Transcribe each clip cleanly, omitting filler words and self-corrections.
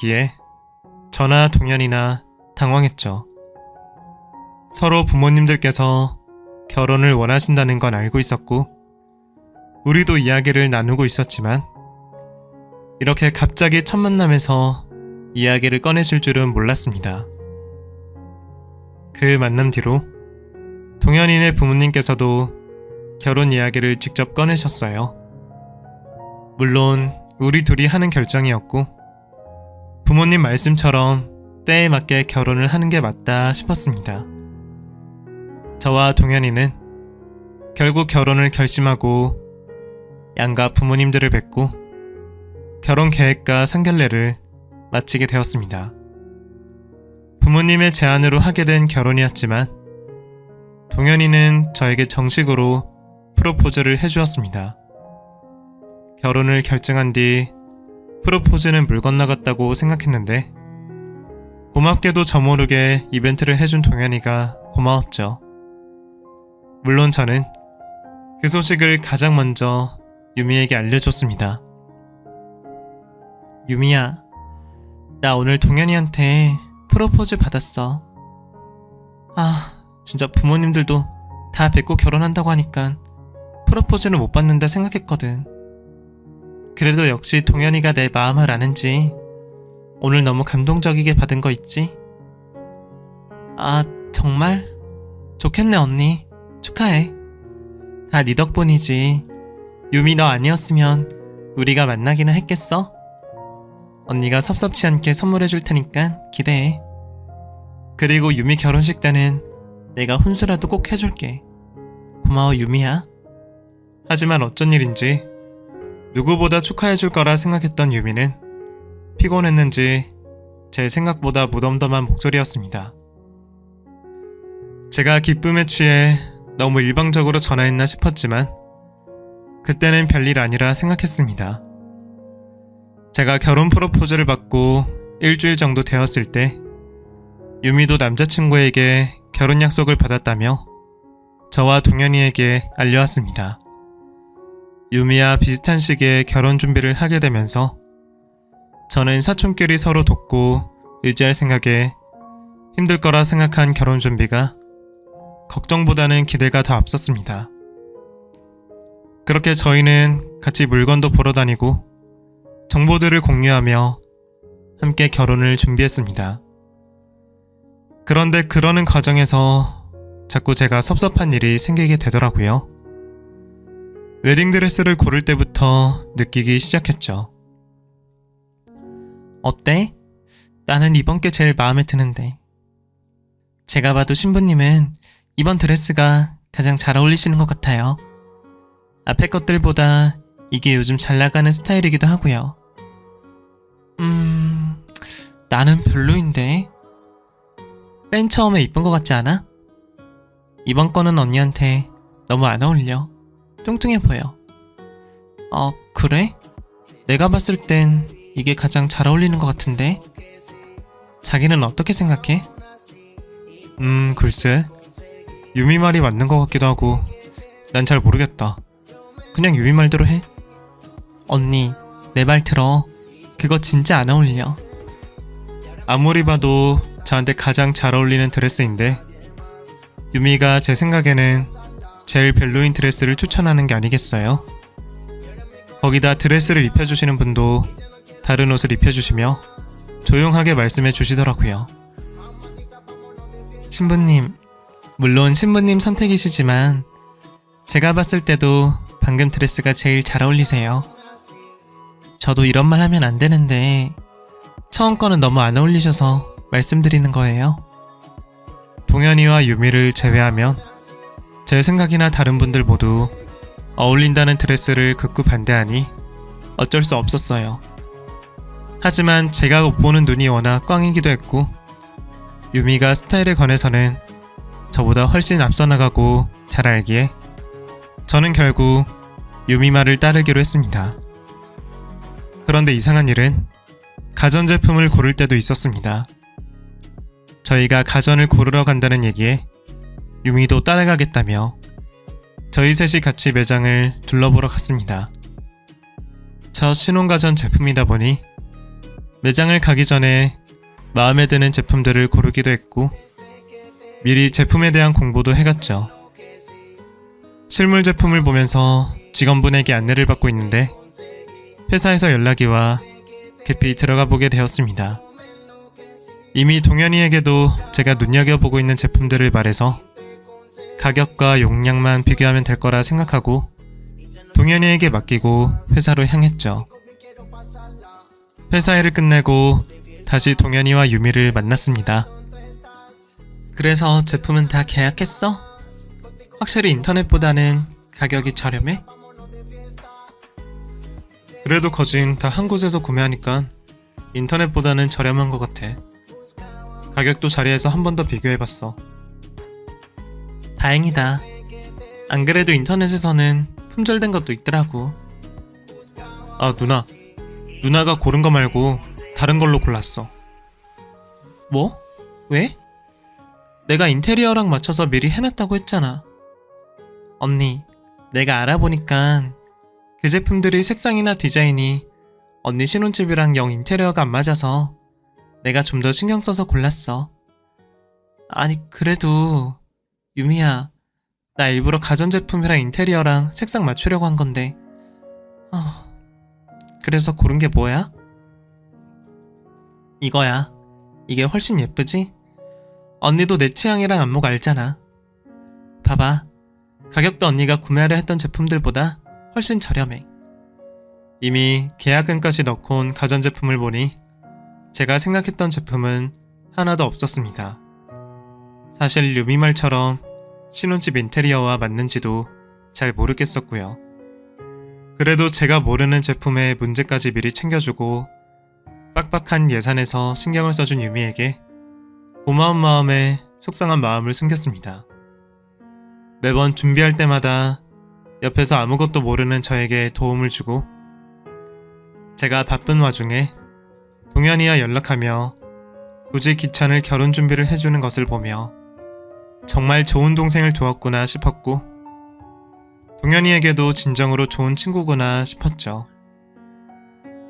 않았기에 저나 동현이나 당황했죠. 서로 부모님들께서 결혼을 원하신다는 건 알고 있었고 우리도 이야기를 나누고 있었지만 이렇게 갑자기 첫 만남에서 이야기를 꺼내실 줄은 몰랐습니다. 그 만남 뒤로 동현이네 부모님께서도 결혼 이야기를 직접 꺼내셨어요. 물론 우리 둘이 하는 결정이었고 부모님 말씀처럼 때에 맞게 결혼을 하는 게 맞다 싶었습니다. 저와 동현이는 결국 결혼을 결심하고 양가 부모님들을 뵙고 결혼 계획과 상견례를 마치게 되었습니다. 부모님의 제안으로 하게 된 결혼이었지만 동현이는 저에게 정식으로 프로포즈를 해주었습니다. 결혼을 결정한 뒤 프로포즈는 물 건너갔다고 생각했는데 고맙게도 저 모르게 이벤트를 해준 동현이가 고마웠죠. 물론 저는 그 소식을 가장 먼저 유미에게 알려줬습니다. 유미야, 나 오늘 동현이한테 프로포즈 받았어. 진짜 부모님들도 다 뵙고 결혼한다고 하니까 프로포즈는 못 받는다 생각했거든. 그래도 역시 동현이가 내 마음을 아는지 오늘 너무 감동적이게 받은 거 있지? 정말? 좋겠네 언니. 축하해. 다 네 덕분이지. 유미 너 아니었으면 우리가 만나기는 했겠어? 언니가 섭섭치 않게 선물해줄 테니까 기대해. 그리고 유미 결혼식 때는 내가 혼수라도 꼭 해줄게. 고마워 유미야. 하지만 어쩐 일인지 누구보다 축하해줄 거라 생각했던 유미는 피곤했는지 제 생각보다 무덤덤한 목소리였습니다. 제가 기쁨에 취해 너무 일방적으로 전화했나 싶었지만 그때는 별일 아니라 생각했습니다. 제가 결혼 프로포즈를 받고 일주일 정도 되었을 때 유미도 남자친구에게 결혼 약속을 받았다며 저와 동현이에게 알려왔습니다. 유미와 비슷한 시기에 결혼 준비를 하게 되면서 저는 사촌끼리 서로 돕고 의지할 생각에 힘들 거라 생각한 결혼 준비가 걱정보다는 기대가 더 앞섰습니다. 그렇게 저희는 같이 물건도 보러 다니고 정보들을 공유하며 함께 결혼을 준비했습니다. 그런데 그러는 과정에서 자꾸 제가 섭섭한 일이 생기게 되더라고요. 웨딩드레스를 고를 때부터 느끼기 시작했죠. 어때? 나는 이번 게 제일 마음에 드는데. 제가 봐도 신부님은 이번 드레스가 가장 잘 어울리시는 것 같아요. 앞에 것들보다 이게 요즘 잘 나가는 스타일이기도 하고요. 나는 별로인데. 맨 처음에 이쁜 것 같지 않아? 이번 거는 언니한테 너무 안 어울려. 뚱뚱해 보여. 그래? 내가 봤을 땐 이게 가장 잘 어울리는 것 같은데? 자기는 어떻게 생각해? 글쎄. 유미 말이 맞는 것 같기도 하고 난 잘 모르겠다. 그냥 유미 말대로 해. 언니, 내 말 들어. 그거 진짜 안 어울려. 아무리 봐도 저한테 가장 잘 어울리는 드레스인데 유미가 제 생각에는 제일 별로인 드레스를 추천하는 게 아니겠어요? 거기다 드레스를 입혀주시는 분도 다른 옷을 입혀주시며 조용하게 말씀해 주시더라고요. 신부님, 물론 신부님 선택이시지만 제가 봤을 때도 방금 드레스가 제일 잘 어울리세요. 저도 이런 말 하면 안 되는데 처음 거는 너무 안 어울리셔서 말씀드리는 거예요. 동현이와 유미를 제외하면 제 생각이나 다른 분들 모두 어울린다는 드레스를 극구 반대하니 어쩔 수 없었어요. 하지만 제가 못 보는 눈이 워낙 꽝이기도 했고 유미가 스타일에 관해서는 저보다 훨씬 앞서 나가고 잘 알기에 저는 결국 유미 말을 따르기로 했습니다. 그런데 이상한 일은 가전제품을 고를 때도 있었습니다. 저희가 가전을 고르러 간다는 얘기에 유미도 따라가겠다며 저희 셋이 같이 매장을 둘러보러 갔습니다. 저 신혼가전 제품이다 보니 매장을 가기 전에 마음에 드는 제품들을 고르기도 했고 미리 제품에 대한 공부도 해갔죠. 실물 제품을 보면서 직원분에게 안내를 받고 있는데 회사에서 연락이 와 급히 들어가 보게 되었습니다. 이미 동현이에게도 제가 눈여겨보고 있는 제품들을 말해서 가격과 용량만 비교하면 될 거라 생각하고 동현이에게 맡기고 회사로 향했죠. 회사 일을 끝내고 다시 동현이와 유미를 만났습니다. 그래서 제품은 다 계약했어? 확실히 인터넷보다는 가격이 저렴해? 그래도 거진 다 한 곳에서 구매하니까 인터넷보다는 저렴한 것 같아. 가격도 자리에서 한 번 더 비교해봤어. 다행이다. 안 그래도 인터넷에서는 품절된 것도 있더라고. 아, 누나가 고른 거 말고 다른 걸로 골랐어. 뭐? 왜? 내가 인테리어랑 맞춰서 미리 해놨다고 했잖아. 언니, 내가 알아보니까 그 제품들이 색상이나 디자인이 언니 신혼집이랑 영 인테리어가 안 맞아서 내가 좀 더 신경 써서 골랐어. 아니, 그래도 유미야, 나 일부러 가전제품이랑 인테리어랑 색상 맞추려고 한 건데 그래서 고른 게 뭐야? 이거야. 이게 훨씬 예쁘지? 언니도 내 취향이랑 안목 알잖아. 봐봐. 가격도 언니가 구매하려 했던 제품들보다 훨씬 저렴해. 이미 계약금까지 넣고 온 가전제품을 보니 제가 생각했던 제품은 하나도 없었습니다. 사실 유미 말처럼 신혼집 인테리어와 맞는지도 잘 모르겠었고요. 그래도 제가 모르는 제품의 문제까지 미리 챙겨주고 빡빡한 예산에서 신경을 써준 유미에게 고마운 마음에 속상한 마음을 숨겼습니다. 매번 준비할 때마다 옆에서 아무것도 모르는 저에게 도움을 주고 제가 바쁜 와중에 동현이와 연락하며 굳이 귀찮을 결혼 준비를 해주는 것을 보며 정말 좋은 동생을 두었구나 싶었고 동현이에게도 진정으로 좋은 친구구나 싶었죠.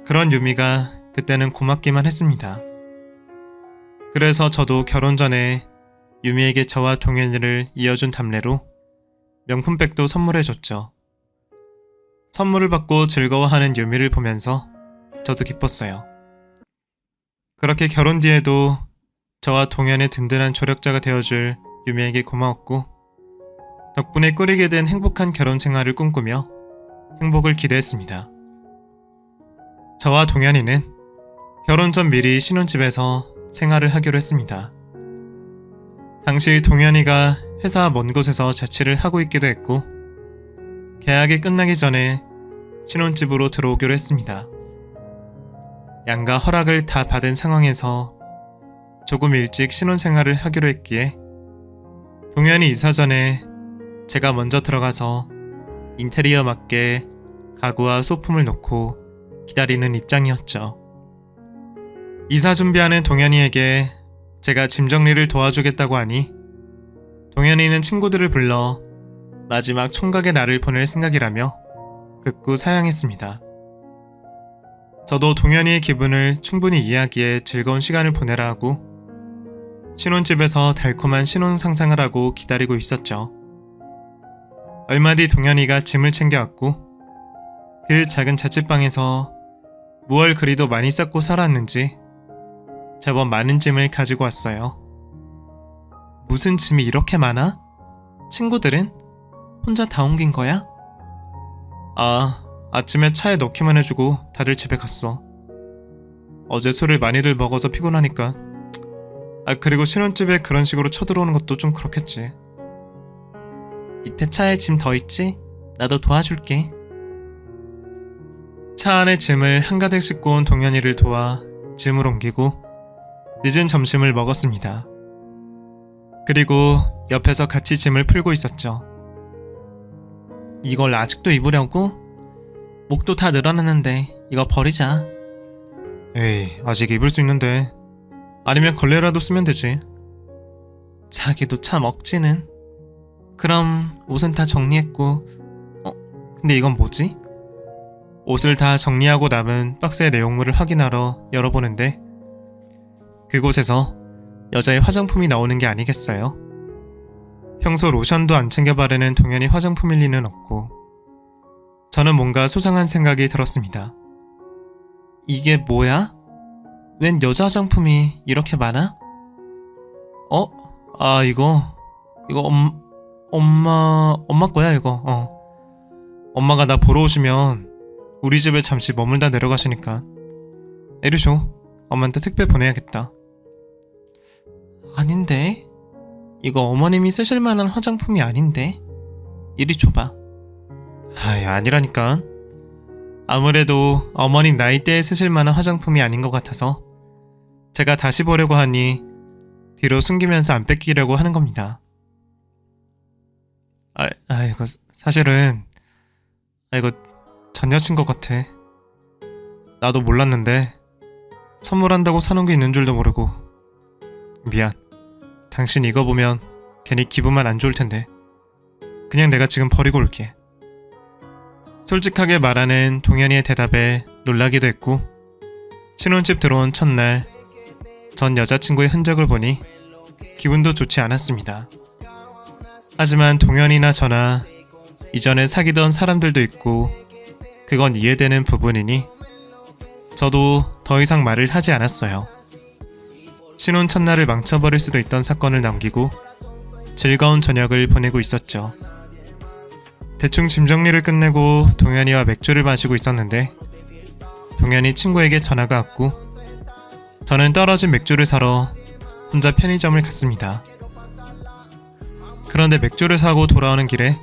그런 유미가 그때는 고맙기만 했습니다. 그래서 저도 결혼 전에 유미에게 저와 동현이를 이어준 답례로 명품백도 선물해줬죠. 선물을 받고 즐거워하는 유미를 보면서 저도 기뻤어요. 그렇게 결혼 뒤에도 저와 동현의 든든한 조력자가 되어줄 유미에게 고마웠고 덕분에 꾸리게 된 행복한 결혼 생활을 꿈꾸며 행복을 기대했습니다. 저와 동현이는 결혼 전 미리 신혼집에서 생활을 하기로 했습니다. 당시 동현이가 회사 먼 곳에서 자취를 하고 있기도 했고 계약이 끝나기 전에 신혼집으로 들어오기로 했습니다. 양가 허락을 다 받은 상황에서 조금 일찍 신혼생활을 하기로 했기에 동현이 이사 전에 제가 먼저 들어가서 인테리어 맞게 가구와 소품을 놓고 기다리는 입장이었죠. 이사 준비하는 동현이에게 제가 짐 정리를 도와주겠다고 하니 동현이는 친구들을 불러 마지막 총각의 날을 보낼 생각이라며 극구 사양했습니다. 저도 동현이의 기분을 충분히 이해하기에 즐거운 시간을 보내라 하고 신혼집에서 달콤한 신혼 상상을 하고 기다리고 있었죠. 얼마 뒤 동현이가 짐을 챙겨왔고 그 작은 자취방에서 무얼 그리도 많이 쌓고 살았는지 제법 많은 짐을 가지고 왔어요. 무슨 짐이 이렇게 많아? 친구들은? 혼자 다 옮긴 거야? 아침에 차에 넣기만 해주고 다들 집에 갔어. 어제 술을 많이들 먹어서 피곤하니까. 그리고 신혼집에 그런 식으로 쳐들어오는 것도 좀 그렇겠지. 밑에 차에 짐 더 있지? 나도 도와줄게. 차 안에 짐을 한가득 싣고 온 동현이를 도와 짐을 옮기고 늦은 점심을 먹었습니다. 그리고 옆에서 같이 짐을 풀고 있었죠. 이걸 아직도 입으려고? 목도 다 늘어났는데 이거 버리자. 에이, 아직 입을 수 있는데. 아니면 걸레라도 쓰면 되지. 자기도 참 억지는. 그럼 옷은 다 정리했고 근데 이건 뭐지? 옷을 다 정리하고 남은 박스의 내용물을 확인하러 열어보는데 그곳에서 여자의 화장품이 나오는 게 아니겠어요? 평소 로션도 안 챙겨 바르는 동현이 화장품일 리는 없고 저는 뭔가 수상한 생각이 들었습니다. 이게 뭐야? 웬 여자 화장품이 이렇게 많아? 이거 엄마 거야 이거. 엄마가 나 보러 오시면 우리 집에 잠시 머물다 내려가시니까 이리 줘. 엄마한테 택배 보내야겠다. 아닌데? 이거 어머님이 쓰실 만한 화장품이 아닌데? 이리 줘봐. 아니라니까. 아무래도 어머님 나이대에 쓰실 만한 화장품이 아닌 것 같아서 제가 다시 보려고 하니 뒤로 숨기면서 안 뺏기려고 하는 겁니다. 이거 사실은 이거 전 여친 것 같아. 나도 몰랐는데 선물한다고 사놓은 게 있는 줄도 모르고. 미안. 당신 이거 보면 괜히 기분만 안 좋을 텐데 그냥 내가 지금 버리고 올게. 솔직하게 말하는 동현이의 대답에 놀라기도 했고 신혼집 들어온 첫날 전 여자친구의 흔적을 보니 기분도 좋지 않았습니다. 하지만 동현이나 저나 이전에 사귀던 사람들도 있고 그건 이해되는 부분이니 저도 더 이상 말을 하지 않았어요. 신혼 첫날을 망쳐버릴 수도 있던 사건을 남기고 즐거운 저녁을 보내고 있었죠. 대충 짐 정리를 끝내고 동현이와 맥주를 마시고 있었는데 동현이 친구에게 전화가 왔고 저는 떨어진 맥주를 사러 혼자 편의점을 갔습니다. 그런데 맥주를 사고 돌아오는 길에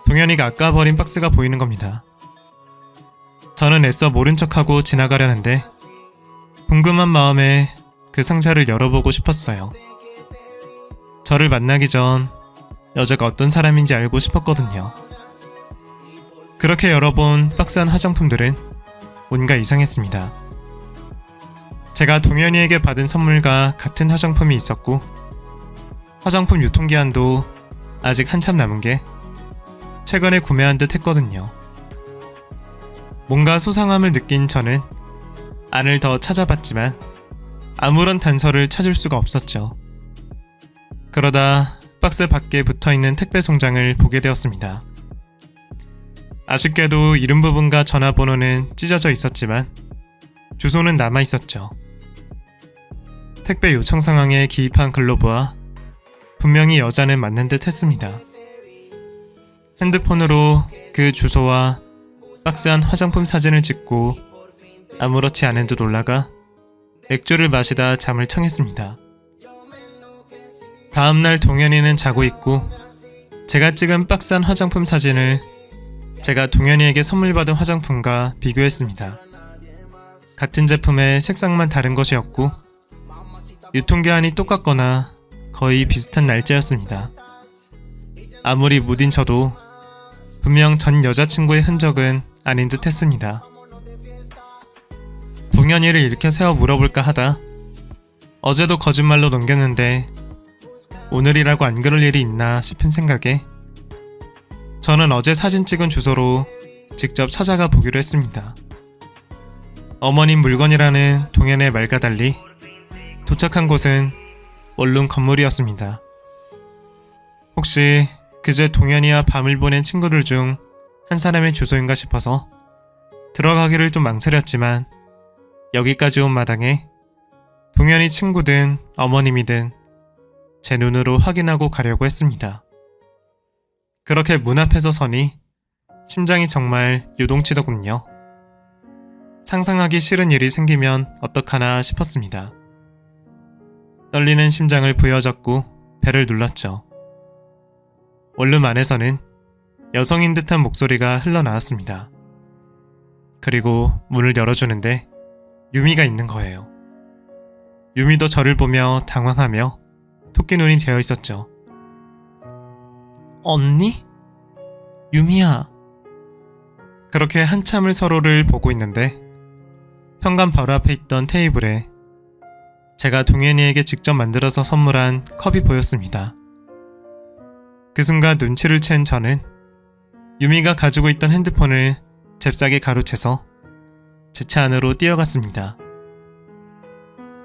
동현이가 아까 버린 박스가 보이는 겁니다. 저는 애써 모른 척하고 지나가려는데 궁금한 마음에 그 상자를 열어보고 싶었어요. 저를 만나기 전 여자가 어떤 사람인지 알고 싶었거든요. 그렇게 열어본 박스 안 화장품들은 뭔가 이상했습니다. 제가 동현이에게 받은 선물과 같은 화장품이 있었고 화장품 유통기한도 아직 한참 남은 게 최근에 구매한 듯 했거든요. 뭔가 수상함을 느낀 저는 안을 더 찾아봤지만 아무런 단서를 찾을 수가 없었죠. 그러다 박스 밖에 붙어있는 택배 송장을 보게 되었습니다. 아쉽게도 이름 부분과 전화번호는 찢어져 있었지만 주소는 남아있었죠. 택배 요청 상황에 기입한 글로 보아 분명히 여자는 맞는 듯 했습니다. 핸드폰으로 그 주소와 박스 안 화장품 사진을 찍고 아무렇지 않은 듯 올라가 맥주를 마시다 잠을 청했습니다. 다음날 동현이는 자고 있고 제가 찍은 박스 안 화장품 사진을 제가 동현이에게 선물 받은 화장품과 비교했습니다. 같은 제품의 색상만 다른 것이었고 유통기한이 똑같거나 거의 비슷한 날짜였습니다. 아무리 무딘 쳐도 분명 전 여자친구의 흔적은 아닌 듯 했습니다. 동현이를 일으켜 세워 물어볼까 하다 어제도 거짓말로 넘겼는데 오늘이라고 안 그럴 일이 있나 싶은 생각에 저는 어제 사진 찍은 주소로 직접 찾아가 보기로 했습니다. 어머님 물건이라는 동현의 말과 달리 도착한 곳은 원룸 건물이었습니다. 혹시 그제 동현이와 밤을 보낸 친구들 중 한 사람의 주소인가 싶어서 들어가기를 좀 망설였지만 여기까지 온 마당에 동현이 친구든 어머님이든 제 눈으로 확인하고 가려고 했습니다. 그렇게 문 앞에서 서니 심장이 정말 요동치더군요. 상상하기 싫은 일이 생기면 어떡하나 싶었습니다. 떨리는 심장을 부여잡고 배를 눌렀죠. 원룸 안에서는 여성인 듯한 목소리가 흘러나왔습니다. 그리고 문을 열어주는데 유미가 있는 거예요. 유미도 저를 보며 당황하며 토끼 눈이 되어 있었죠. 언니? 유미야. 그렇게 한참을 서로를 보고 있는데 현관 바로 앞에 있던 테이블에 제가 동현이에게 직접 만들어서 선물한 컵이 보였습니다. 그 순간 눈치를 챈 저는 유미가 가지고 있던 핸드폰을 잽싸게 가로채서 제 차 안으로 뛰어갔습니다.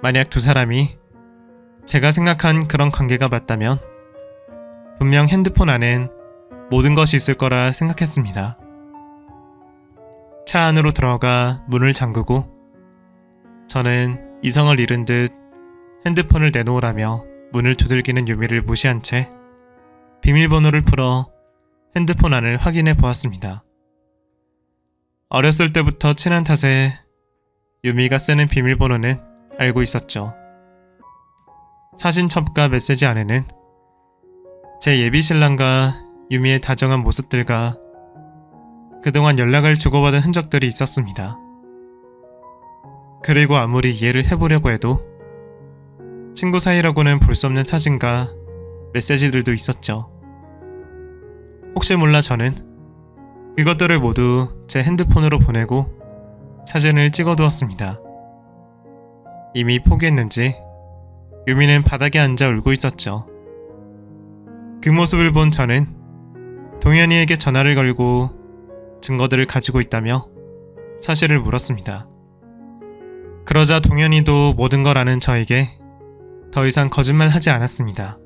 만약 두 사람이 제가 생각한 그런 관계가 맞다면 분명 핸드폰 안엔 모든 것이 있을 거라 생각했습니다. 차 안으로 들어가 문을 잠그고 저는 이성을 잃은 듯 핸드폰을 내놓으라며 문을 두들기는 유미를 무시한 채 비밀번호를 풀어 핸드폰 안을 확인해 보았습니다. 어렸을 때부터 친한 탓에 유미가 쓰는 비밀번호는 알고 있었죠. 사진첩과 메시지 안에는 제 예비 신랑과 유미의 다정한 모습들과 그동안 연락을 주고받은 흔적들이 있었습니다. 그리고 아무리 이해를 해보려고 해도 친구 사이라고는 볼 수 없는 사진과 메시지들도 있었죠. 혹시 몰라 저는 그것들을 모두 제 핸드폰으로 보내고 사진을 찍어두었습니다. 이미 포기했는지 유미는 바닥에 앉아 울고 있었죠. 그 모습을 본 저는 동현이에게 전화를 걸고 증거들을 가지고 있다며 사실을 물었습니다. 그러자 동현이도 모든 걸 아는 저에게 더 이상 거짓말하지 않았습니다.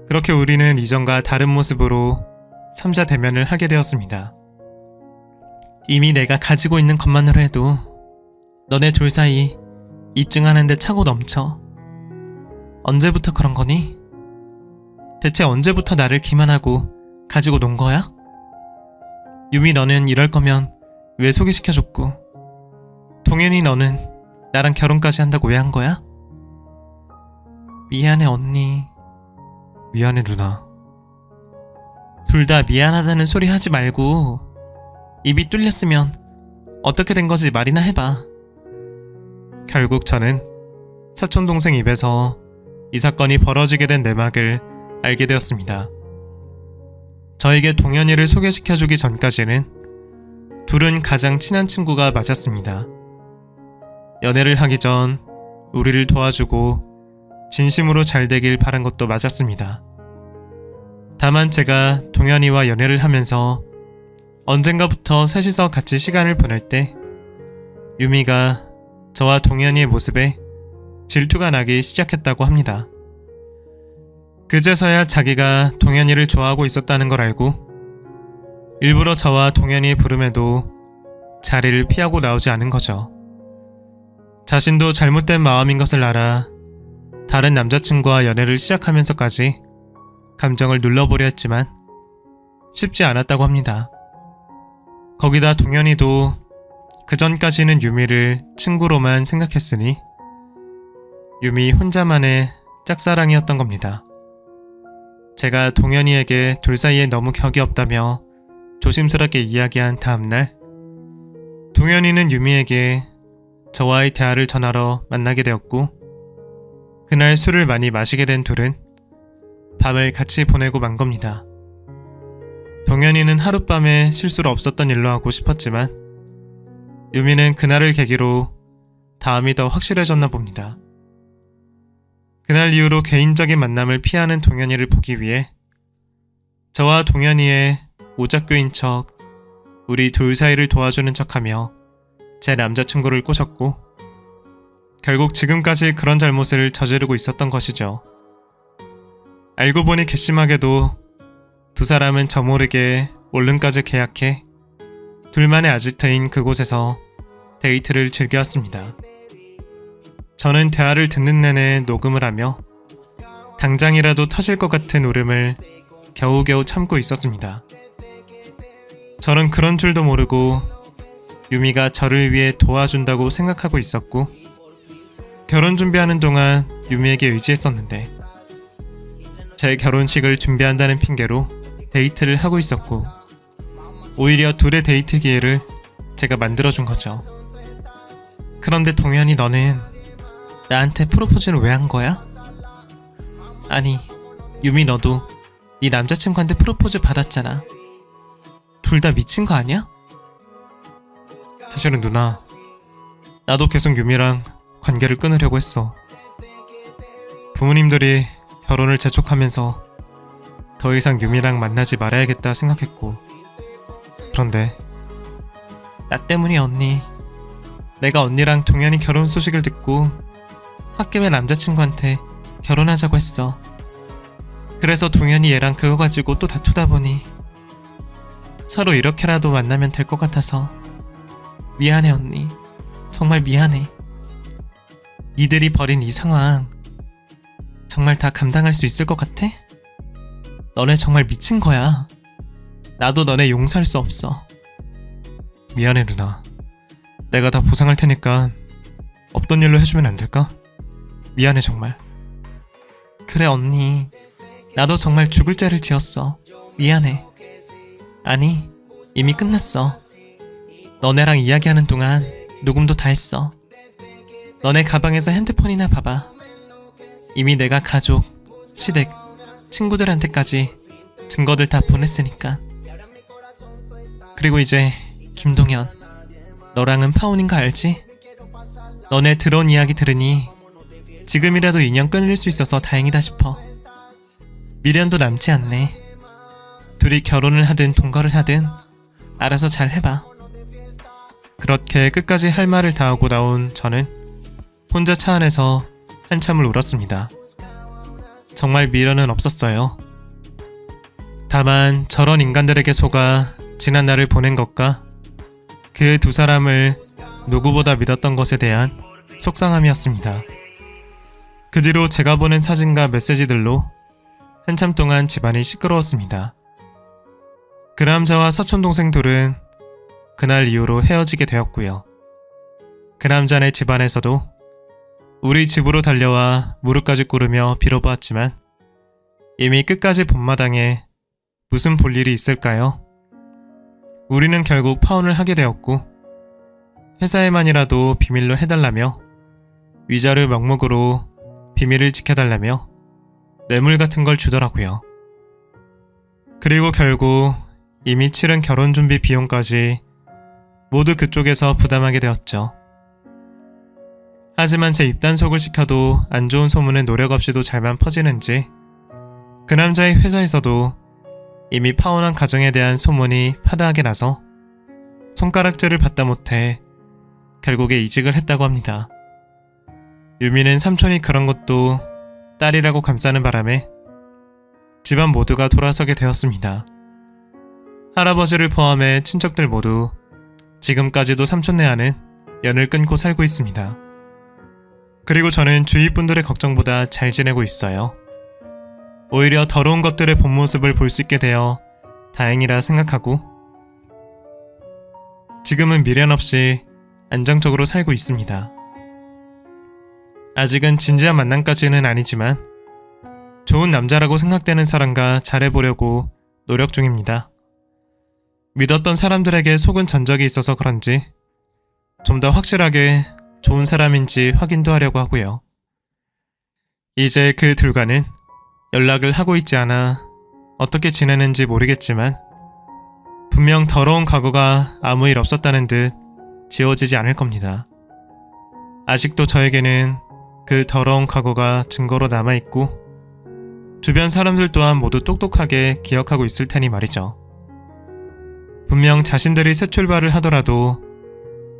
그렇게 우리는 이전과 다른 모습으로 3자 대면을 하게 되었습니다. 이미 내가 가지고 있는 것만으로 해도 너네 둘 사이 입증하는데 차고 넘쳐. 언제부터 그런 거니? 대체 언제부터 나를 기만하고 가지고 논 거야? 유미 너는 이럴 거면 왜 소개시켜줬고 동현이 너는 나랑 결혼까지 한다고 왜 한 거야? 미안해 언니. 미안해 누나. 둘 다 미안하다는 소리 하지 말고 입이 뚫렸으면 어떻게 된 거지 말이나 해봐. 결국 저는 사촌동생 입에서 이 사건이 벌어지게 된 내막을 알게 되었습니다. 저에게 동현이를 소개시켜주기 전까지는 둘은 가장 친한 친구가 맞았습니다. 연애를 하기 전 우리를 도와주고 진심으로 잘 되길 바란 것도 맞았습니다. 다만 제가 동현이와 연애를 하면서 언젠가부터 셋이서 같이 시간을 보낼 때 유미가 저와 동현이의 모습에 질투가 나기 시작했다고 합니다. 그제서야 자기가 동현이를 좋아하고 있었다는 걸 알고 일부러 저와 동현이의 부름에도 자리를 피하고 나오지 않은 거죠. 자신도 잘못된 마음인 것을 알아 다른 남자친구와 연애를 시작하면서까지 감정을 눌러보려 했지만 쉽지 않았다고 합니다. 거기다 동현이도 그전까지는 유미를 친구로만 생각했으니 유미 혼자만의 짝사랑이었던 겁니다. 제가 동현이에게 둘 사이에 너무 격이 없다며 조심스럽게 이야기한 다음날 동현이는 유미에게 저와의 대화를 전하러 만나게 되었고 그날 술을 많이 마시게 된 둘은 밤을 같이 보내고 만 겁니다. 동현이는 하룻밤에 실수로 없었던 일로 하고 싶었지만 유미는 그날을 계기로 다음이 더 확실해졌나 봅니다. 그날 이후로 개인적인 만남을 피하는 동현이를 보기 위해 저와 동현이의 오작교인 척 우리 둘 사이를 도와주는 척하며 제 남자친구를 꼬셨고 결국 지금까지 그런 잘못을 저지르고 있었던 것이죠. 알고 보니 괘씸하게도 두 사람은 저 모르게 올름까지 계약해 둘만의 아지트인 그곳에서 데이트를 즐겨왔습니다. 저는 대화를 듣는 내내 녹음을 하며 당장이라도 터질 것 같은 울음을 겨우겨우 참고 있었습니다. 저는 그런 줄도 모르고 유미가 저를 위해 도와준다고 생각하고 있었고 결혼 준비하는 동안 유미에게 의지했었는데 제 결혼식을 준비한다는 핑계로 데이트를 하고 있었고 오히려 둘의 데이트 기회를 제가 만들어준 거죠. 그런데 동현이 너는 나한테 프로포즈는 왜 한 거야? 아니 유미 너도 네 남자친구한테 프로포즈 받았잖아. 둘 다 미친 거 아니야? 사실은 누나 나도 계속 유미랑 관계를 끊으려고 했어. 부모님들이 결혼을 재촉하면서 더 이상 유미랑 만나지 말아야겠다 생각했고 그런데 나 때문이야 언니. 내가 언니랑 동현이 결혼 소식을 듣고 홧김에 남자친구한테 결혼하자고 했어. 그래서 동현이 얘랑 그거 가지고 또 다투다 보니 서로 이렇게라도 만나면 될 것 같아서 미안해 언니. 정말 미안해. 니들이 벌인 이 상황 정말 다 감당할 수 있을 것 같아? 너네 정말 미친 거야. 나도 너네 용서할 수 없어. 미안해 누나. 내가 다 보상할 테니까 없던 일로 해주면 안 될까? 미안해 정말. 그래 언니. 나도 정말 죽을 죄를 지었어. 미안해. 아니 이미 끝났어. 너네랑 이야기하는 동안 녹음도 다 했어. 너네 가방에서 핸드폰이나 봐봐. 이미 내가 가족, 시댁, 친구들한테까지 증거들 다 보냈으니까. 그리고 이제 김동현, 너랑은 파혼인 거 알지? 너네 들어온 이야기 들으니 지금이라도 인연 끊을 수 있어서 다행이다 싶어. 미련도 남지 않네. 둘이 결혼을 하든 동거를 하든 알아서 잘 해봐. 그렇게 끝까지 할 말을 다 하고 나온 저는 혼자 차 안에서 한참을 울었습니다. 정말 미련은 없었어요. 다만 저런 인간들에게 속아 지난 날을 보낸 것과 그 두 사람을 누구보다 믿었던 것에 대한 속상함이었습니다. 그 뒤로 제가 보낸 사진과 메시지들로 한참 동안 집안이 시끄러웠습니다. 그 남자와 사촌동생 둘은 그날 이후로 헤어지게 되었고요. 그 남자네 집안에서도 우리 집으로 달려와 무릎까지 꿇으며 빌어보았지만 이미 끝까지 본마당에 무슨 볼 일이 있을까요? 우리는 결국 파혼을 하게 되었고 회사에만이라도 비밀로 해달라며 위자료 명목으로 비밀을 지켜달라며 뇌물 같은 걸 주더라고요. 그리고 결국 이미 치른 결혼 준비 비용까지 모두 그쪽에서 부담하게 되었죠. 하지만 제 입단속을 시켜도 안 좋은 소문은 노력 없이도 잘만 퍼지는지 그 남자의 회사에서도 이미 파혼한 가정에 대한 소문이 파다하게 나서 손가락질을 받다 못해 결국에 이직을 했다고 합니다. 유미는 삼촌이 그런 것도 딸이라고 감싸는 바람에 집안 모두가 돌아서게 되었습니다. 할아버지를 포함해 친척들 모두 지금까지도 삼촌네와는 연을 끊고 살고 있습니다. 그리고 저는 주위 분들의 걱정보다 잘 지내고 있어요. 오히려 더러운 것들의 본 모습을 볼 수 있게 되어 다행이라 생각하고 지금은 미련 없이 안정적으로 살고 있습니다. 아직은 진지한 만남까지는 아니지만 좋은 남자라고 생각되는 사람과 잘해보려고 노력 중입니다. 믿었던 사람들에게 속은 전적이 있어서 그런지 좀 더 확실하게 좋은 사람인지 확인도 하려고 하고요. 이제 그 둘과는 연락을 하고 있지 않아 어떻게 지내는지 모르겠지만 분명 더러운 과거가 아무 일 없었다는 듯 지워지지 않을 겁니다. 아직도 저에게는 그 더러운 과거가 증거로 남아있고 주변 사람들 또한 모두 똑똑하게 기억하고 있을 테니 말이죠. 분명 자신들이 새 출발을 하더라도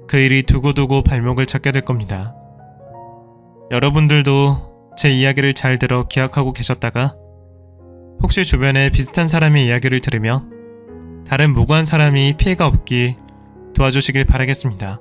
그 일이 두고두고 발목을 잡게 될 겁니다. 여러분들도 제 이야기를 잘 들어 기억하고 계셨다가 혹시 주변에 비슷한 사람의 이야기를 들으면 다른 무고한 사람이 피해가 없기 도와주시길 바라겠습니다.